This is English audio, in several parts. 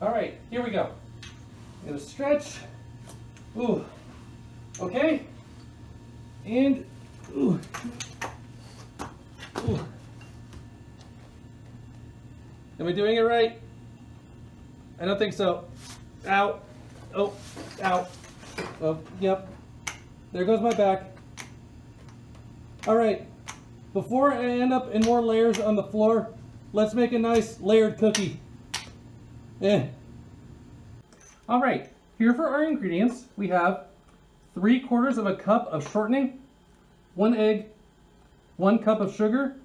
All right, here we go. Gonna stretch. Ooh. Okay. And ooh. Ooh. Am I doing it right? I don't think so. Ow. Oh. Ow. Oh. Yep. There goes my back. All right. Before I end up in more layers on the floor, let's make a nice layered cookie. All right, here for our ingredients, we have 3/4 cup of shortening, 1 egg, 1 cup of sugar,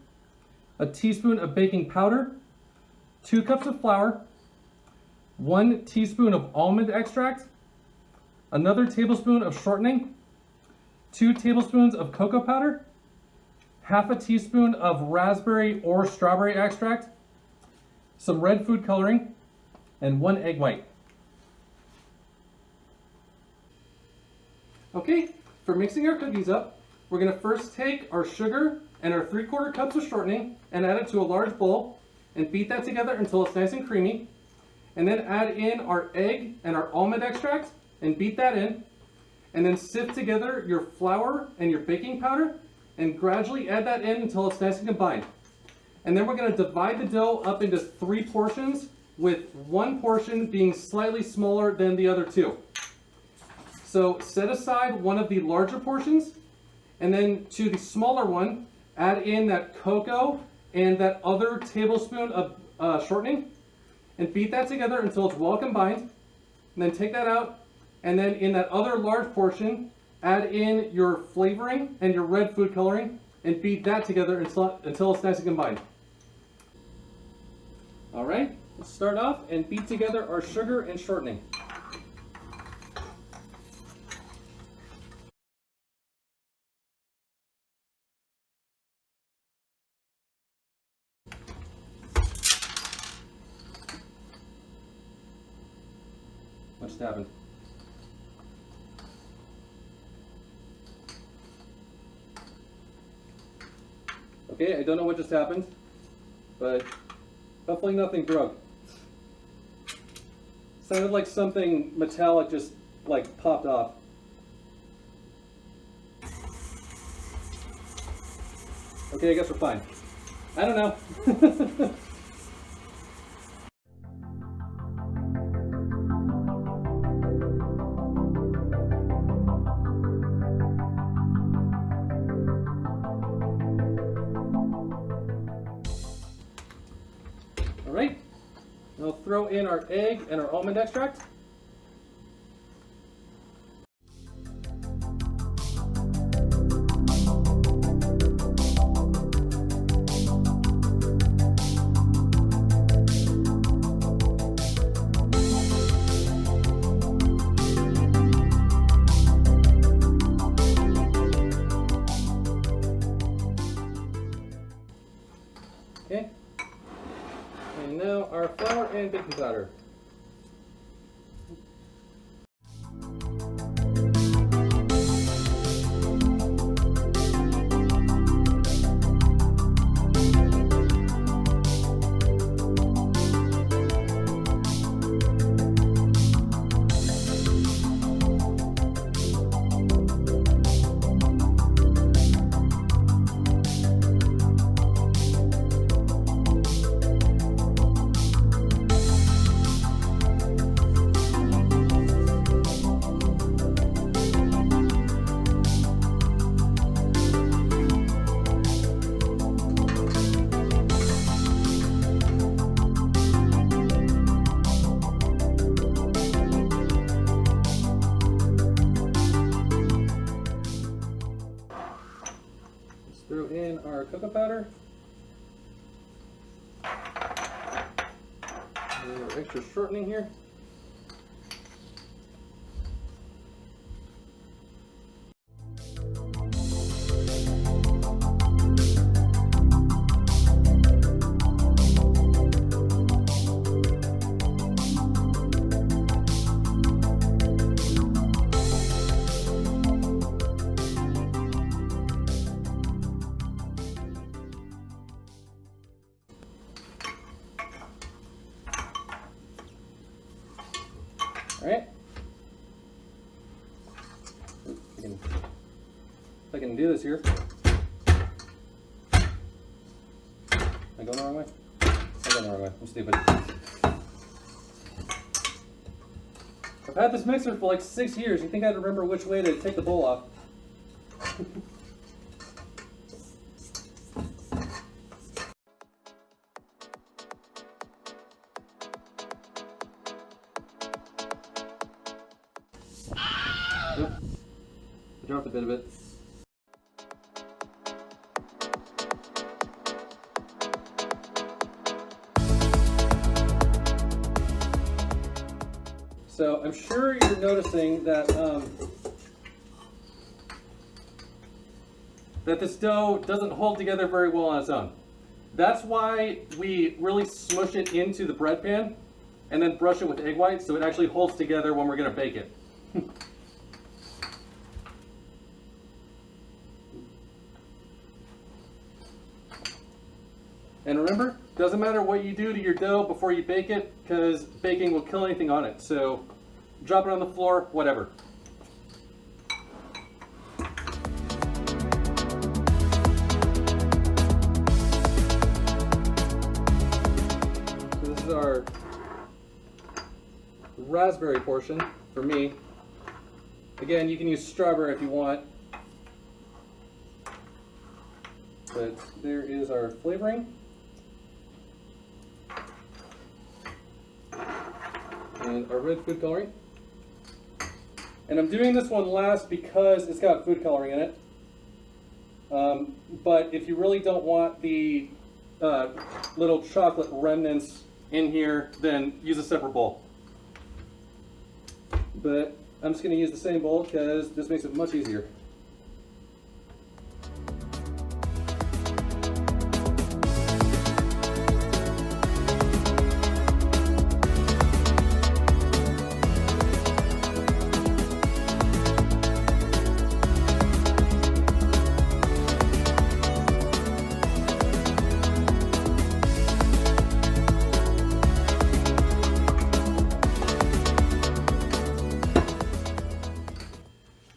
a teaspoon of baking powder, 2 cups of flour, 1 teaspoon of almond extract, another tablespoon of shortening, 2 tablespoons of cocoa powder, half a teaspoon of raspberry or strawberry extract, some red food coloring, and 1 egg white. Okay, for mixing our cookies up, we're going to first take our sugar and our 3/4 cups of shortening and add it to a large bowl and beat that together until it's nice and creamy. And then add in our egg and our almond extract and beat that in. And then sift together your flour and your baking powder and gradually add that in until it's nice and combined. And then we're going to divide the dough up into 3 portions, with 1 portion being slightly smaller than the other 2. So set aside one of the larger portions, and then to the smaller one, add in that cocoa and that other tablespoon of shortening, and beat that together until it's well combined. And then take that out, and then in that other large portion, add in your flavoring and your red food coloring and beat that together until it's nice and combined. All right, let's start off and beat together our sugar and shortening. What just happened? Okay, I don't know what just happened, but hopefully nothing broke. Sounded like something metallic just like popped off. Okay, I guess we're fine. I don't know. All right, we'll throw in our egg and our almond extract. Okay. And now our flour and baking powder. Throw in our cocoa powder. And our extra shortening here. All right. If I can do this here. Am I going the wrong way? I'm going the wrong way. I'm stupid. I've had this mixer for like 6 years. You think I'd remember which way to take the bowl off? Oop. I dropped a bit of it. So I'm sure you're noticing that that this dough doesn't hold together very well on its own. That's why we really smush it into the bread pan and then brush it with egg white so it actually holds together when we're going to bake it. And remember, doesn't matter what you do to your dough before you bake it, because baking will kill anything on it. So drop it on the floor, whatever. So this is our raspberry portion for me. Again, you can use strawberry if you want. But there is our flavoring. And our red food coloring. And I'm doing this one last because it's got food coloring in it. But if you really don't want the little chocolate remnants in here, then use a separate bowl. But I'm just going to use the same bowl because this makes it much easier.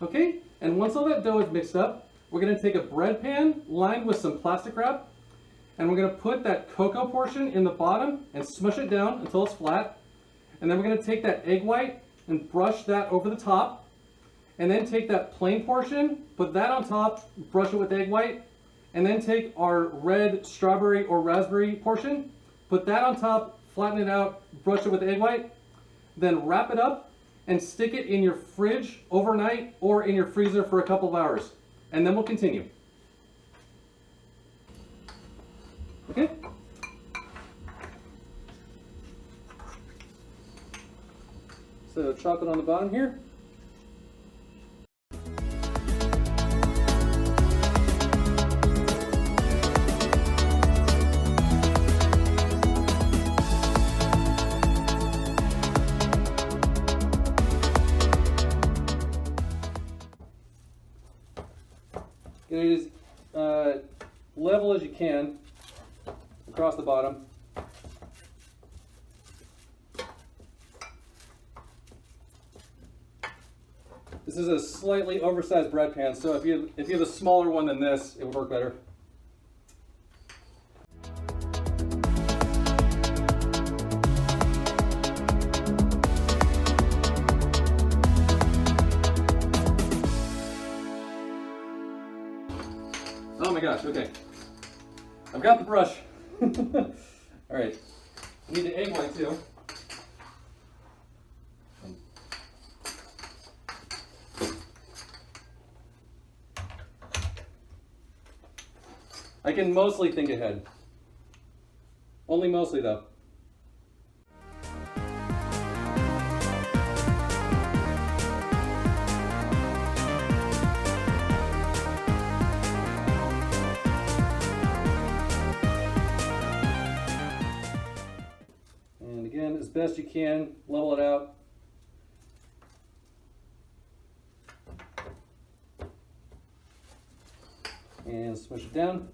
Okay, and once all that dough is mixed up, we're going to take a bread pan lined with some plastic wrap, and we're going to put that cocoa portion in the bottom and smush it down until it's flat. And then we're going to take that egg white and brush that over the top, and then take that plain portion, put that on top, brush it with egg white, and then take our red strawberry or raspberry portion, put that on top, flatten it out, brush it with egg white, then wrap it up and stick it in your fridge overnight or in your freezer for a couple of hours. And then we'll continue. Okay? So chocolate on the bottom here. Get it as level as you can across the bottom. This is a slightly oversized bread pan, so if you have a smaller one than this, it would work better. Oh my gosh, okay. I've got the brush. All right, I need the egg white too. I can mostly think ahead. Only mostly though. And again, as best you can, level it out. And smush it down.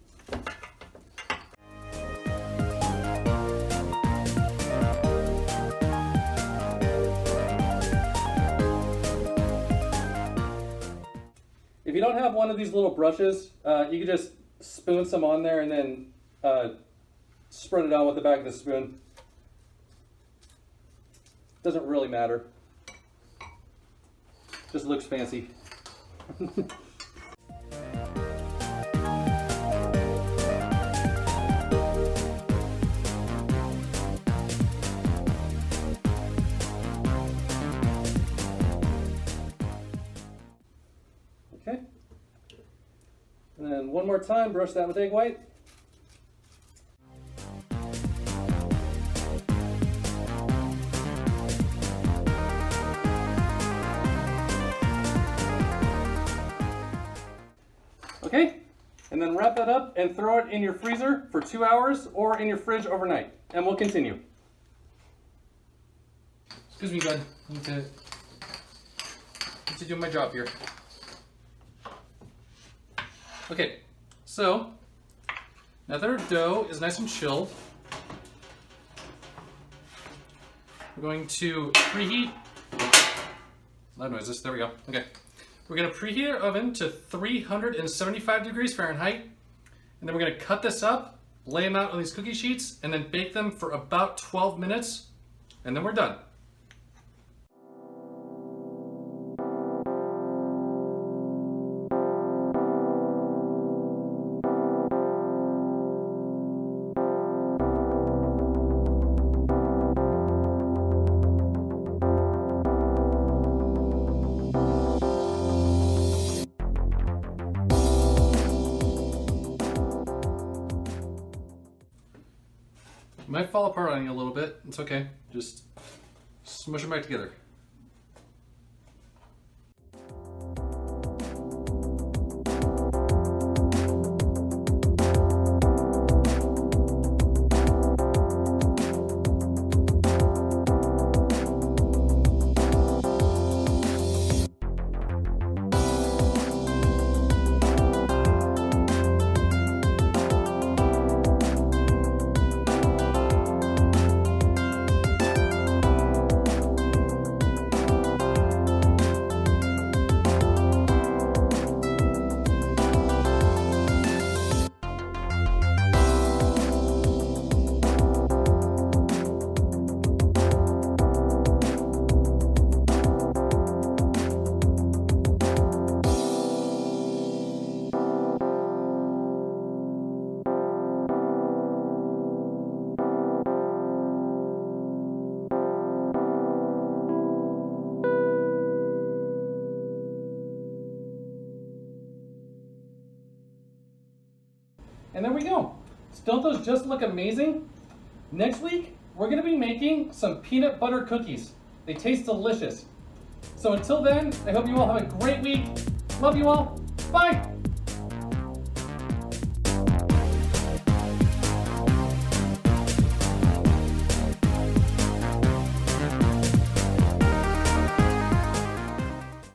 you don't have one of these little brushes, you can just spoon some on there and then spread it out with the back of the spoon. Doesn't really matter. Just looks fancy. Okay. And then one more time, brush that with egg white. Okay, and then wrap that up and throw it in your freezer for 2 hours or in your fridge overnight, and we'll continue. Excuse me, bud. I need to do my job here. Okay, so now that our dough is nice and chilled, we're going to preheat. Loud noises. There we go. Okay. We're going to preheat our oven to 375 degrees Fahrenheit, and then we're going to cut this up, lay them out on these cookie sheets, and then bake them for about 12 minutes, and then we're done. It might fall apart on you a little bit. It's okay. Just smush them back together. And there we go. Don't those just look amazing? Next week, we're going to be making some peanut butter cookies. They taste delicious. So until then, I hope you all have a great week. Love you all. Bye.